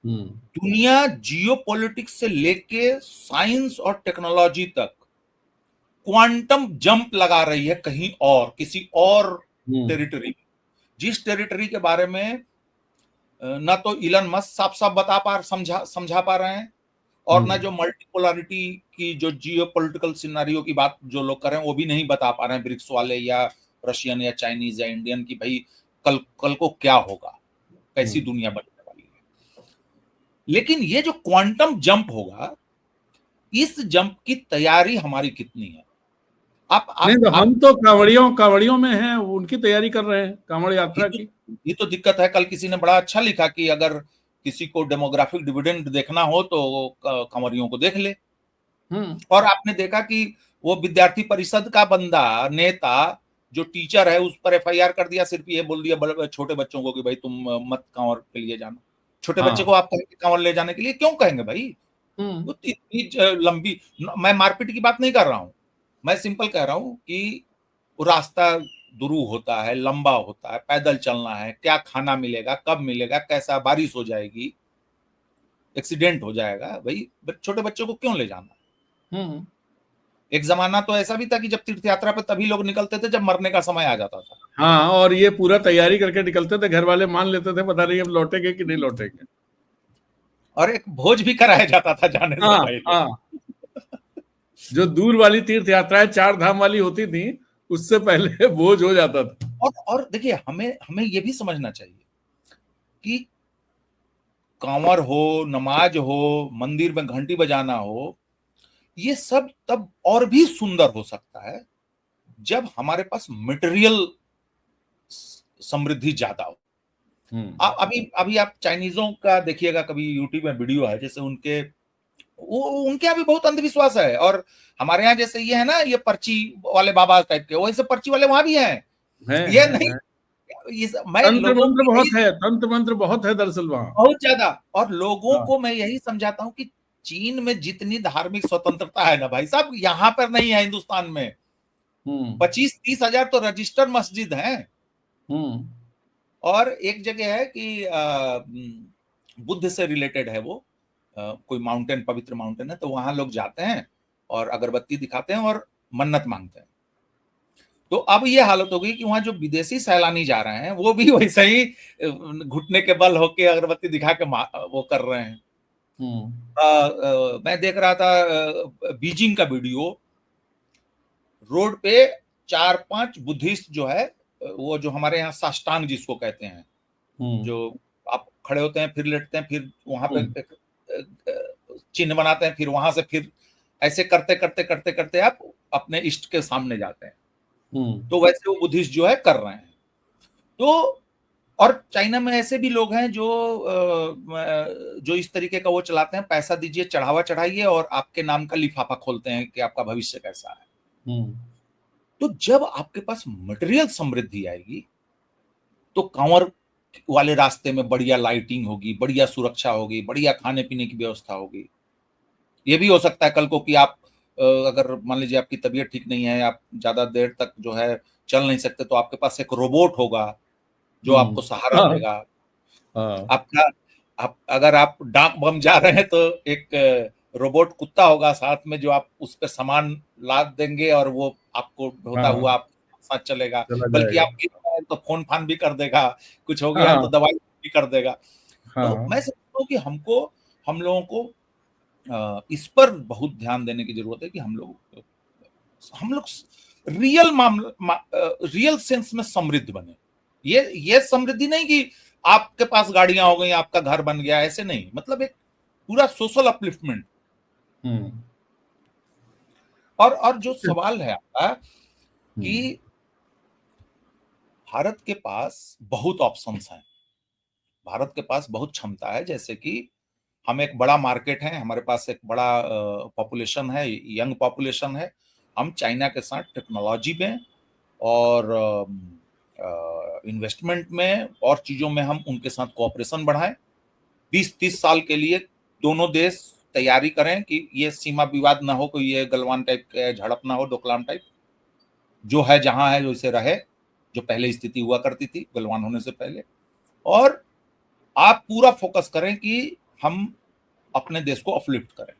दुनिया जियोपॉलिटिक्स से लेके साइंस और टेक्नोलॉजी तक क्वांटम जंप लगा रही है कहीं और, किसी और टेरिटरी, जिस टेरिटरी के बारे में ना तो इलन मस्क साफ साफ समझा पा रहे हैं, और ना जो मल्टीपोलरिटी की जो जियो पॉलिटिकल सिनारियो की बात जो लोग कर रहे हैं वो भी नहीं बता पा रहे हैं, ब्रिक्स वाले या रशियन या चाइनीज या इंडियन, की भाई कल कल को क्या होगा, कैसी दुनिया बनने वाली है। लेकिन ये जो क्वांटम जंप होगा, इस जंप की तैयारी हमारी कितनी है? नहीं तो हम तो कांवड़ियों में हैं, उनकी तैयारी कर रहे हैं, कांवड़ यात्रा की। ये तो दिक्कत है। कल किसी ने बड़ा अच्छा लिखा कि अगर किसी को डेमोग्राफिक डिविडेंड देखना हो तो कांवड़ियों को देख ले। और आपने देखा कि वो विद्यार्थी परिषद का बंदा नेता जो टीचर है उस पर एफआईआर कर दिया, सिर्फ ये बोल दिया छोटे बच्चों को कि भाई तुम मत कांवर के लिए जाना। छोटे बच्चे को आप कहेंगे कांवर ले जाने के लिए, क्यों कहेंगे भाई? वो इतनी लंबी, मैं मारपीट की बात नहीं कर रहा हूं, मैं सिंपल कह रहा हूं कि वो रास्ता दुरू होता है, लंबा होता है, पैदल चलना है, क्या खाना मिलेगा, कब मिलेगा, कैसा, बारिश हो जाएगी, एक्सीडेंट हो जाएगा, भाई छोटे बच्चों को क्यों ले जाना? एक जमाना तो ऐसा भी था कि जब तीर्थ यात्रा पे तभी लोग निकलते थे जब मरने का समय आ जाता था। हाँ, और ये पूरा तैयारी करके निकलते थे, घर वाले मान लेते थे पता नहीं अब लौटेंगे कि नहीं लौटेंगे, और एक भोज भी कराया जाता था जाने से पहले। जो दूर वाली तीर्थ यात्राएं 4 धाम वाली होती थी उससे पहले भोज हो जाता था। और देखिए, हमें ये भी समझना चाहिए कि कांवर हो, नमाज हो, मंदिर में घंटी बजाना हो, ये सब तब और भी सुंदर हो सकता है जब हमारे पास मटेरियल समृद्धि ज्यादा हो। अभी अभी आप चाइनीजों का देखिएगा, कभी यूट्यूब में वीडियो है, जैसे उनके यहाँ भी बहुत अंधविश्वास है, और हमारे यहाँ जैसे ये है ना, ये पर्ची वाले बाबा टाइप के, वैसे पर्ची वाले वहां भी हैं। ये नहीं, तंत्र मंत्र बहुत है दरअसल वहां, बहुत ज्यादा। और लोगों को मैं यही समझाता हूँ कि चीन में जितनी धार्मिक स्वतंत्रता है ना भाई साहब, यहाँ पर नहीं है हिंदुस्तान में। 25-30 हजार तो रजिस्टर्ड मस्जिद हैं। और एक जगह है कि बुद्ध से रिलेटेड है वो, कोई माउंटेन, पवित्र माउंटेन है, तो वहां लोग जाते हैं और अगरबत्ती दिखाते हैं और मन्नत मांगते हैं। तो अब ये हालत हो गई कि वहां जो विदेशी सैलानी जा रहे हैं वो भी वैसे ही घुटने के बल होके अगरबत्ती दिखा के वो कर रहे हैं। मैं देख रहा था बीजिंग का वीडियो, रोड पे 4-5 बुद्धिस्ट जो है, वो जो हमारे यहाँ साष्टांग जिसको कहते हैं, जो आप खड़े होते हैं फिर लेटते हैं फिर वहां पे चिन्ह बनाते हैं, फिर वहां से फिर ऐसे करते करते करते करते आप अपने इष्ट के सामने जाते हैं। तो वैसे वो बुद्धिस्ट जो है कर रहे हैं। तो और चाइना में ऐसे भी लोग हैं जो इस तरीके का वो चलाते हैं, पैसा दीजिए, चढ़ावा चढ़ाइए, और आपके नाम का लिफाफा खोलते हैं कि आपका भविष्य कैसा है। तो जब आपके पास मटेरियल समृद्धि आएगी तो कांवर वाले रास्ते में बढ़िया लाइटिंग होगी, बढ़िया सुरक्षा होगी, बढ़िया खाने पीने की व्यवस्था होगी। ये भी हो सकता है कल को कि आप अगर मान लीजिए आपकी तबीयत ठीक नहीं है, आप ज्यादा देर तक जो है चल नहीं सकते, तो आपके पास एक रोबोट होगा जो आपको सहारा देगा। आपका अगर आप डाक बम जा रहे हैं तो एक रोबोट कुत्ता होगा साथ में, जो आप उस पर सामान लाद देंगे और वो आपको होता हुआ आप साथ चलेगा, बल्कि आपकी तो फोन फान भी कर देगा, कुछ हो गया तो दवाई भी कर देगा। तो मैं समझता हूँ कि हम लोगों को इस पर बहुत ध्यान देने की जरूरत है कि हम लोग रियल सेंस में समृद्ध बने। ये समृद्धि नहीं कि आपके पास गाड़ियां हो गई, आपका घर बन गया, ऐसे नहीं, मतलब एक पूरा सोशल अपलिफ्टमेंट। और जो सवाल है आपका कि भारत के पास बहुत ऑप्शंस हैं, भारत के पास बहुत क्षमता है, जैसे कि हम एक बड़ा मार्केट है, हमारे पास एक बड़ा पॉपुलेशन है, यंग पॉपुलेशन है। हम चाइना के साथ टेक्नोलॉजी में और इन्वेस्टमेंट में और चीजों में हम उनके साथ कोऑपरेशन बढ़ाएं। 20-30 साल के लिए दोनों देश तैयारी करें कि ये सीमा विवाद ना हो, कोई ये गलवान टाइप झड़प ना हो, डोकलाम टाइप, जो है जहां है वैसे रहे, जो पहले स्थिति हुआ करती थी गलवान होने से पहले। और आप पूरा फोकस करें कि हम अपने देश को अपलिफ्ट करें।